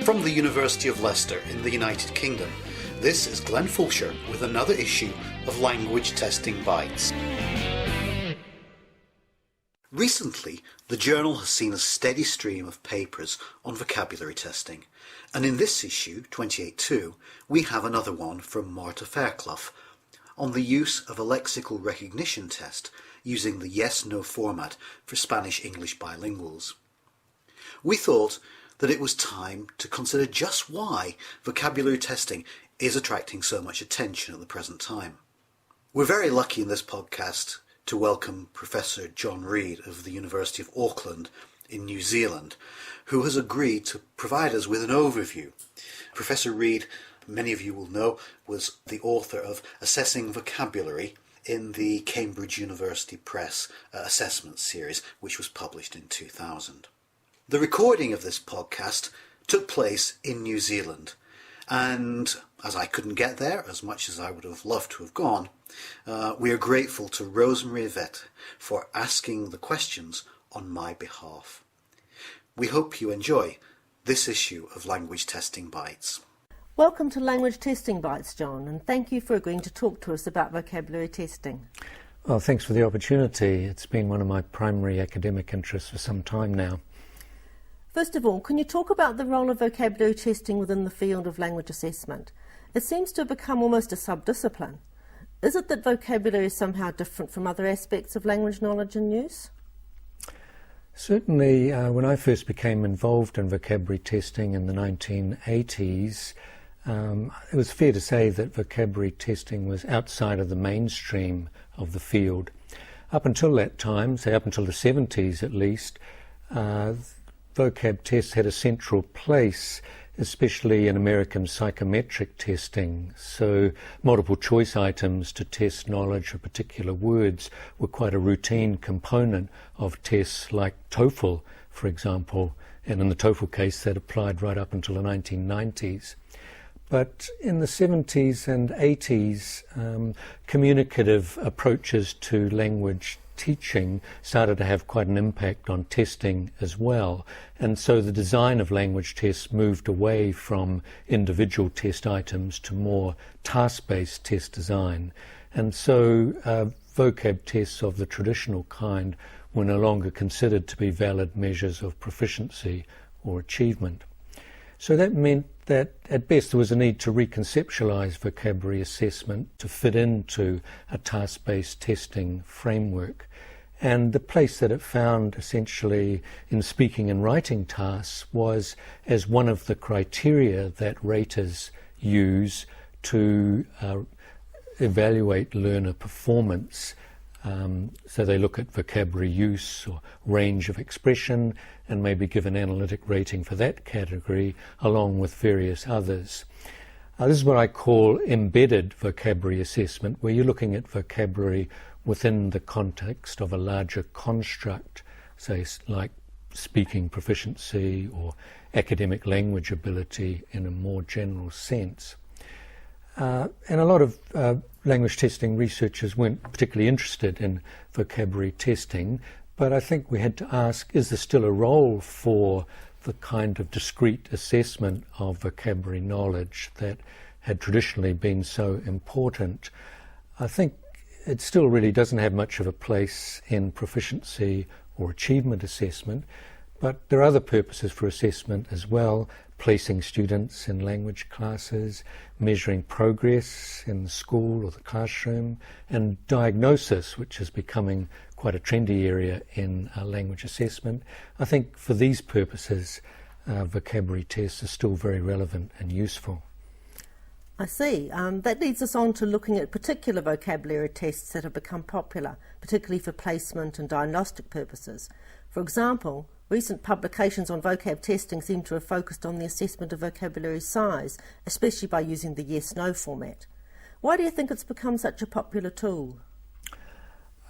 From the University of Leicester in the United Kingdom, this is Glenn Fulcher with another issue of Language Testing Bites. Recently, the journal has seen a steady stream of papers on vocabulary testing, and in this issue, 28.2, we have another one from Marta Fairclough on the use of a lexical recognition test using the yes-no format for Spanish-English bilinguals. We thought that it was time to consider just why vocabulary testing is attracting so much attention at the present time. We're very lucky in this podcast to welcome Professor John Reid of the University of Auckland in New Zealand, who has agreed to provide us with an overview. Professor Reid, many of you will know, was the author of Assessing Vocabulary in the Cambridge University Press assessment series, which was published in 2000. The recording of this podcast took place in New Zealand, and as I couldn't get there, as much as I would have loved to have gone, we are grateful to Rosemary Yvette for asking the questions on my behalf. We hope you enjoy this issue of Language Testing Bites. Welcome to Language Testing Bites, John, and thank you for agreeing to talk to us about vocabulary testing. Well, thanks for the opportunity. It's been one of my primary academic interests for some time now. First of all, can you talk about the role of vocabulary testing within the field of language assessment? It seems to have become almost a sub-discipline. Is it that vocabulary is somehow different from other aspects of language knowledge and use? Certainly, when I first became involved in vocabulary testing in the 1980s, it was fair to say that vocabulary testing was outside of the mainstream of the field. Up until that time, say up until the 70s at least, vocab tests had a central place, especially in American psychometric testing. So multiple choice items to test knowledge of particular words were quite a routine component of tests like TOEFL, for example, and in the TOEFL case that applied right up until the 1990s. But in the 70s and 80s, communicative approaches to language teaching started to have quite an impact on testing as well. And so the design of language tests moved away from individual test items to more task-based test design. And so vocab tests of the traditional kind were no longer considered to be valid measures of proficiency or achievement. So that meant that at best there was a need to reconceptualize vocabulary assessment to fit into a task-based testing framework. And the place that it found essentially in speaking and writing tasks was as one of the criteria that raters use to evaluate learner performance. So they look at vocabulary use or range of expression and maybe give an analytic rating for that category along with various others. This is what I call embedded vocabulary assessment, where you're looking at vocabulary within the context of a larger construct, say like speaking proficiency or academic language ability in a more general sense. And a lot of language testing researchers weren't particularly interested in vocabulary testing, but I think we had to ask, is there still a role for the kind of discrete assessment of vocabulary knowledge that had traditionally been so important? I think it still really doesn't have much of a place in proficiency or achievement assessment, but there are other purposes for assessment as well, placing students in language classes, measuring progress in the school or the classroom, and diagnosis, which is becoming quite a trendy area in language assessment. I think for these purposes, vocabulary tests are still very relevant and useful. I see. That leads us on to looking at particular vocabulary tests that have become popular, particularly for placement and diagnostic purposes. For example, recent publications on vocab testing seem to have focused on the assessment of vocabulary size, especially by using the yes-no format. Why do you think it's become such a popular tool?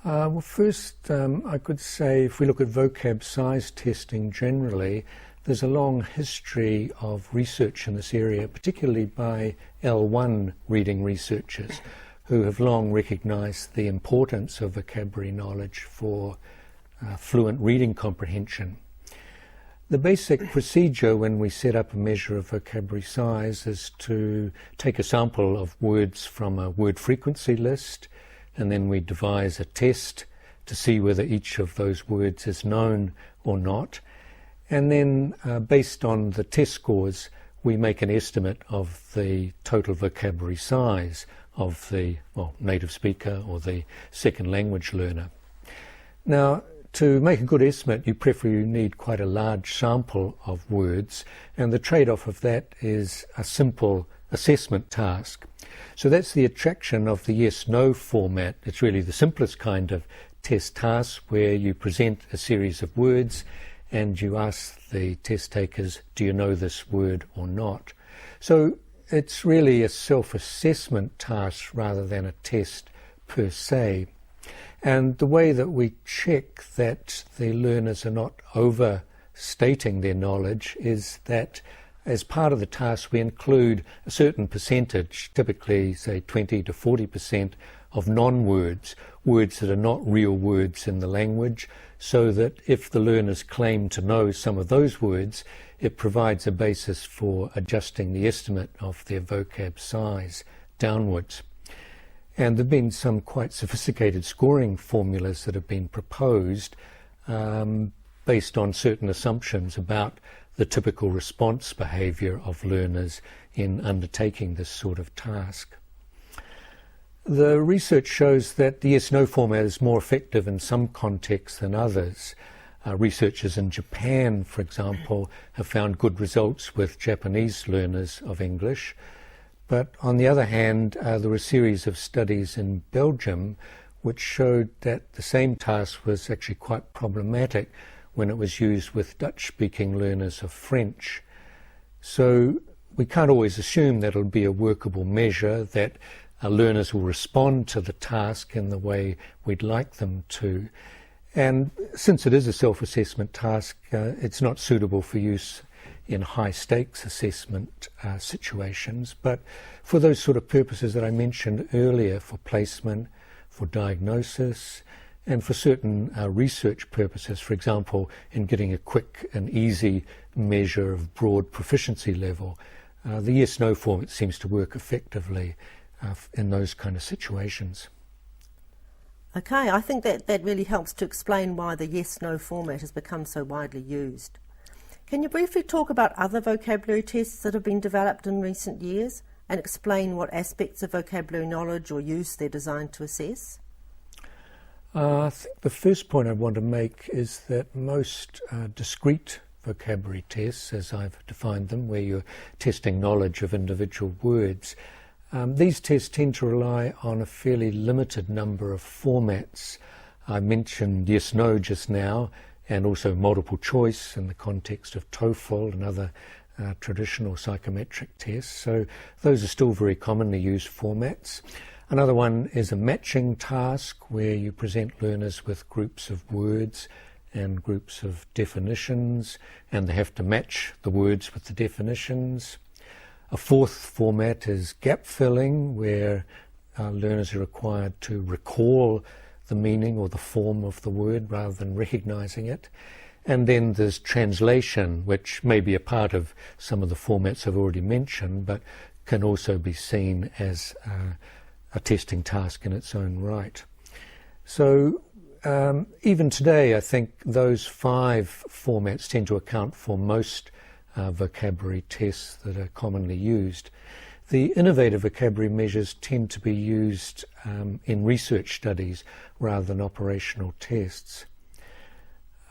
Well, first, I could say if we look at vocab size testing generally, there's a long history of research in this area, particularly by L1 reading researchers who have long recognised the importance of vocabulary knowledge for fluent reading comprehension. The basic procedure when we set up a measure of vocabulary size is to take a sample of words from a word frequency list, and then we devise a test to see whether each of those words is known or not. And then based on the test scores, we make an estimate of the total vocabulary size of the native speaker or the second language learner. Now, to make a good estimate, you preferably need quite a large sample of words, and the trade-off of that is a simple assessment task. So that's the attraction of the yes-no format. It's really the simplest kind of test task, where you present a series of words and you ask the test takers, do you know this word or not? So it's really a self-assessment task rather than a test per se. And the way that we check that the learners are not overstating their knowledge is that as part of the task we include a certain percentage, typically say 20 to 40% of non-words, words that are not real words in the language, so that if the learners claim to know some of those words, it provides a basis for adjusting the estimate of their vocab size downwards. And there have been some quite sophisticated scoring formulas that have been proposed based on certain assumptions about the typical response behaviour of learners in undertaking this sort of task. The research shows that the yes-no format is more effective in some contexts than others. Researchers in Japan, for example, have found good results with Japanese learners of English. But on the other hand, there were a series of studies in Belgium which showed that the same task was actually quite problematic when it was used with Dutch-speaking learners of French. So we can't always assume that it'll be a workable measure, that learners will respond to the task in the way we'd like them to. And since it is a self-assessment task, it's not suitable for use in high-stakes assessment situations, but for those sort of purposes that I mentioned earlier, for placement, for diagnosis, and for certain research purposes, for example, in getting a quick and easy measure of broad proficiency level, the yes-no format seems to work effectively in those kind of situations. Okay, I think that really helps to explain why the yes-no format has become so widely used. Can you briefly talk about other vocabulary tests that have been developed in recent years and explain what aspects of vocabulary knowledge or use they're designed to assess? I think the first point I want to make is that most discrete vocabulary tests, as I've defined them, where you're testing knowledge of individual words, these tests tend to rely on a fairly limited number of formats. I mentioned yes-no just now, and also multiple choice in the context of TOEFL and other traditional psychometric tests. So those are still very commonly used formats. Another one is a matching task, where you present learners with groups of words and groups of definitions, and they have to match the words with the definitions. A fourth format is gap filling, where learners are required to recall the meaning or the form of the word rather than recognizing it. And then there's translation, which may be a part of some of the formats I've already mentioned, but can also be seen as a testing task in its own right. So even today, I think those 5 formats tend to account for most vocabulary tests that are commonly used. The innovative vocabulary measures tend to be used in research studies rather than operational tests.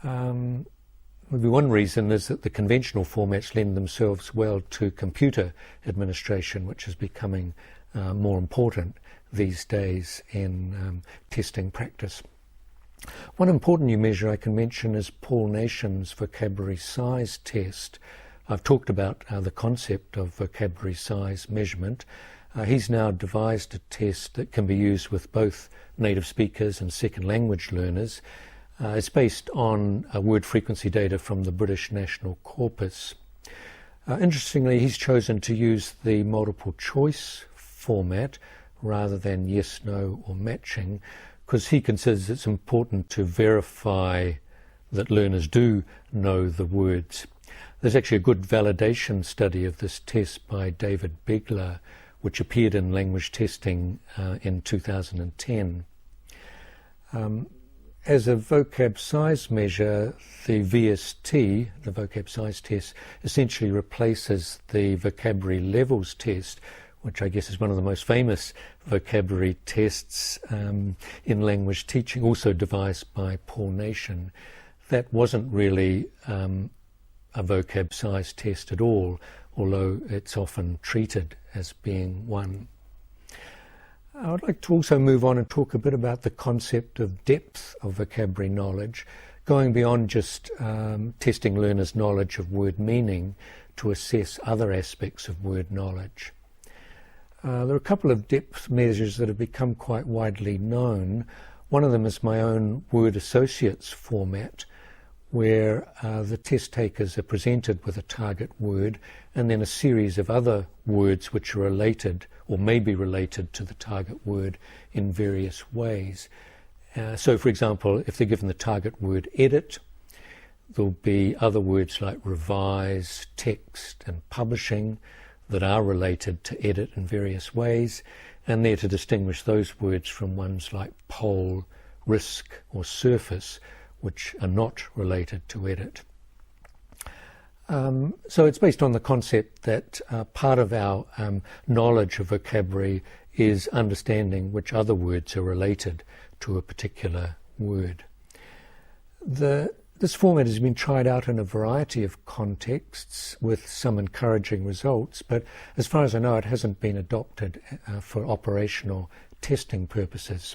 Maybe one reason is that the conventional formats lend themselves well to computer administration, which is becoming more important these days in testing practice. One important new measure I can mention is Paul Nation's vocabulary size test. I've talked about the concept of vocabulary size measurement. He's now devised a test that can be used with both native speakers and second language learners. It's based on word frequency data from the British National Corpus. Interestingly, he's chosen to use the multiple choice format rather than yes, no or matching, because he considers it's important to verify that learners do know the words. There's actually a good validation study of this test by David Begler, which appeared in Language Testing in 2010. As a vocab size measure, the VST, the vocab size test, essentially replaces the vocabulary levels test, which I guess is one of the most famous vocabulary tests in language teaching, also devised by Paul Nation. That wasn't really a vocab size test at all, although it's often treated as being one. I would like to also move on and talk a bit about the concept of depth of vocabulary knowledge, going beyond just testing learners' knowledge of word meaning to assess other aspects of word knowledge. There are a couple of depth measures that have become quite widely known. One of them is my own word associates format, where the test takers are presented with a target word and then a series of other words which are related or may be related to the target word in various ways. So, for example, if they're given the target word edit, there'll be other words like revise, text and publishing that are related to edit in various ways, and they're to distinguish those words from ones like pole, risk or surface, which are not related to edit. So it's based on the concept that part of our knowledge of vocabulary is understanding which other words are related to a particular word. This format has been tried out in a variety of contexts with some encouraging results, but as far as I know, it hasn't been adopted for operational testing purposes.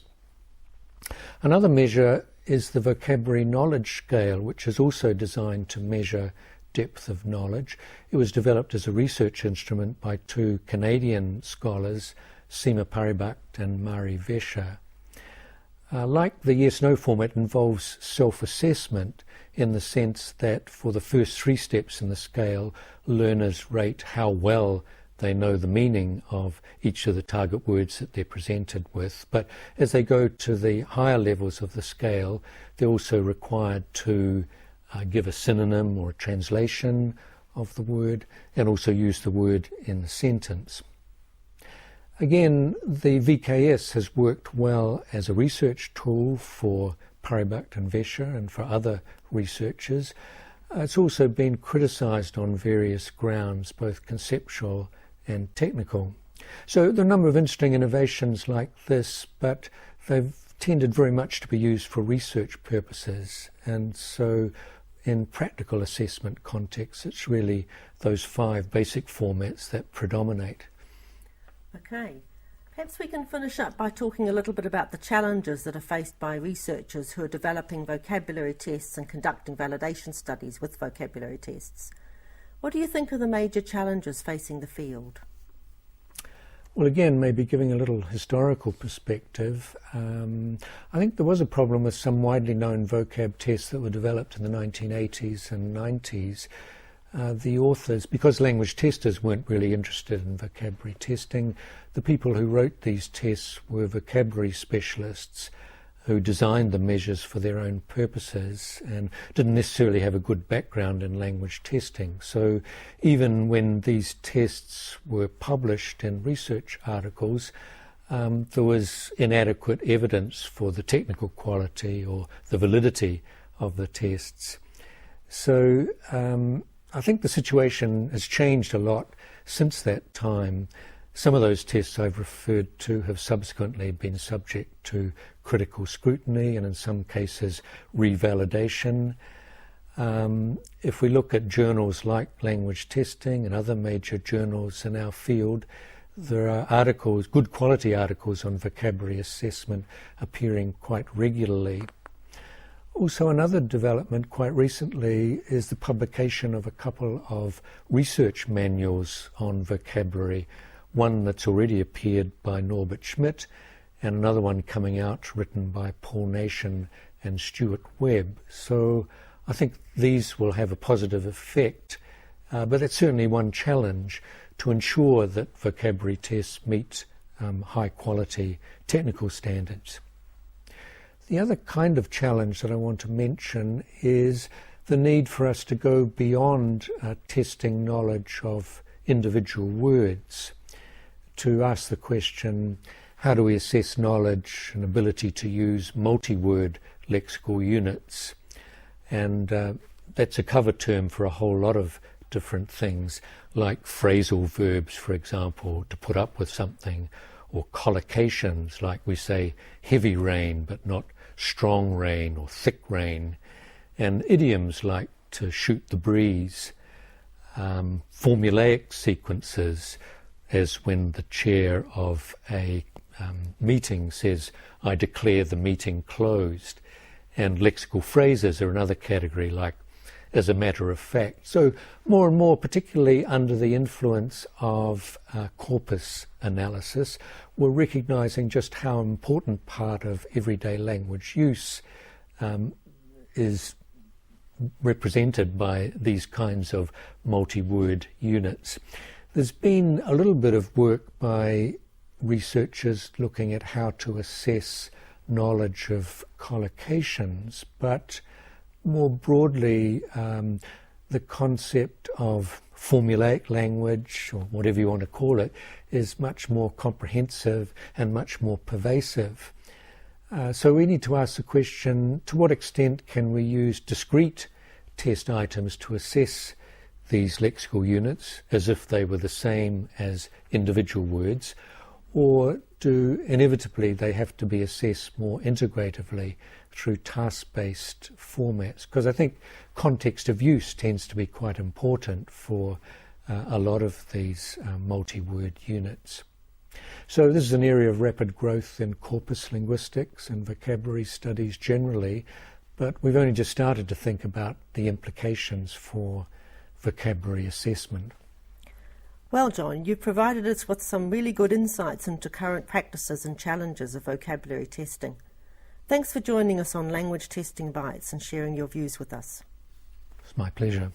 Another measure is the vocabulary knowledge scale, which is also designed to measure depth of knowledge. It was developed as a research instrument by two Canadian scholars, Seema Paribakt and Mari Vesha. Like the yes-no format, involves self-assessment in the sense that for the first three steps in the scale, learners rate how well they know the meaning of each of the target words that they're presented with. But as they go to the higher levels of the scale, they're also required to give a synonym or a translation of the word and also use the word in the sentence. Again, the VKS has worked well as a research tool for Paribakt and Vesha and for other researchers. It's also been criticised on various grounds, both conceptual and technical. So there are a number of interesting innovations like this, but they've tended very much to be used for research purposes, and so in practical assessment contexts it's really those five basic formats that predominate. Okay, perhaps we can finish up by talking a little bit about the challenges that are faced by researchers who are developing vocabulary tests and conducting validation studies with vocabulary tests. What do you think are the major challenges facing the field? Well, again, maybe giving a little historical perspective, I think there was a problem with some widely known vocab tests that were developed in the 1980s and 90s. The authors, because language testers weren't really interested in vocabulary testing, the people who wrote these tests were vocabulary specialists who designed the measures for their own purposes and didn't necessarily have a good background in language testing. So even when these tests were published in research articles, there was inadequate evidence for the technical quality or the validity of the tests. So I think the situation has changed a lot since that time. Some of those tests I've referred to have subsequently been subject to critical scrutiny and in some cases revalidation. If we look at journals like Language Testing and other major journals in our field, there are articles, good quality articles on vocabulary assessment appearing quite regularly. Also, another development quite recently is the publication of a couple of research manuals on vocabulary, one that's already appeared by Norbert Schmidt and another one coming out written by Paul Nation and Stuart Webb. So I think these will have a positive effect, but it's certainly one challenge to ensure that vocabulary tests meet high quality technical standards. The other kind of challenge that I want to mention is the need for us to go beyond testing knowledge of individual words to ask the question, how do we assess knowledge and ability to use multi-word lexical units? And that's a cover term for a whole lot of different things, like phrasal verbs, for example, to put up with something, or collocations, like we say heavy rain but not strong rain or thick rain, and idioms like to shoot the breeze, formulaic sequences, as when the chair of a meeting says, I declare the meeting closed, and lexical phrases are another category, like as a matter of fact. So more and more, particularly under the influence of corpus analysis, we're recognizing just how important part of everyday language use is represented by these kinds of multi-word units. There's been a little bit of work by researchers looking at how to assess knowledge of collocations, but more broadly, the concept of formulaic language, or whatever you want to call it, is much more comprehensive and much more pervasive. So we need to ask the question, to what extent can we use discrete test items to assess these lexical units as if they were the same as individual words, or do inevitably they have to be assessed more integratively through task-based formats? Because I think context of use tends to be quite important for a lot of these multi-word units. So this is an area of rapid growth in corpus linguistics and vocabulary studies generally, but we've only just started to think about the implications for vocabulary assessment. Well, John, you've provided us with some really good insights into current practices and challenges of vocabulary testing. Thanks for joining us on Language Testing Bites and sharing your views with us. It's my pleasure.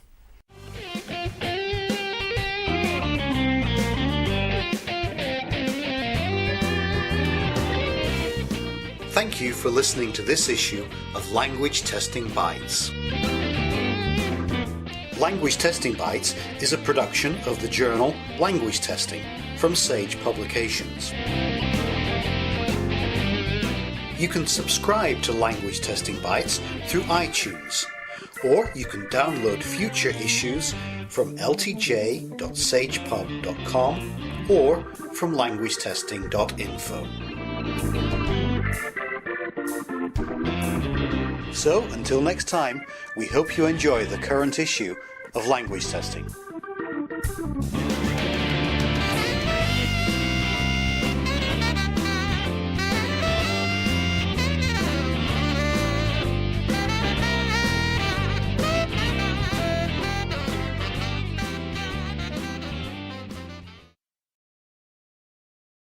Thank you for listening to this issue of Language Testing Bites. Language Testing Bites is a production of the journal Language Testing from Sage Publications. You can subscribe to Language Testing Bites through iTunes, or you can download future issues from ltj.sagepub.com or from languagetesting.info. So, until next time, we hope you enjoy the current issue of Language Testing.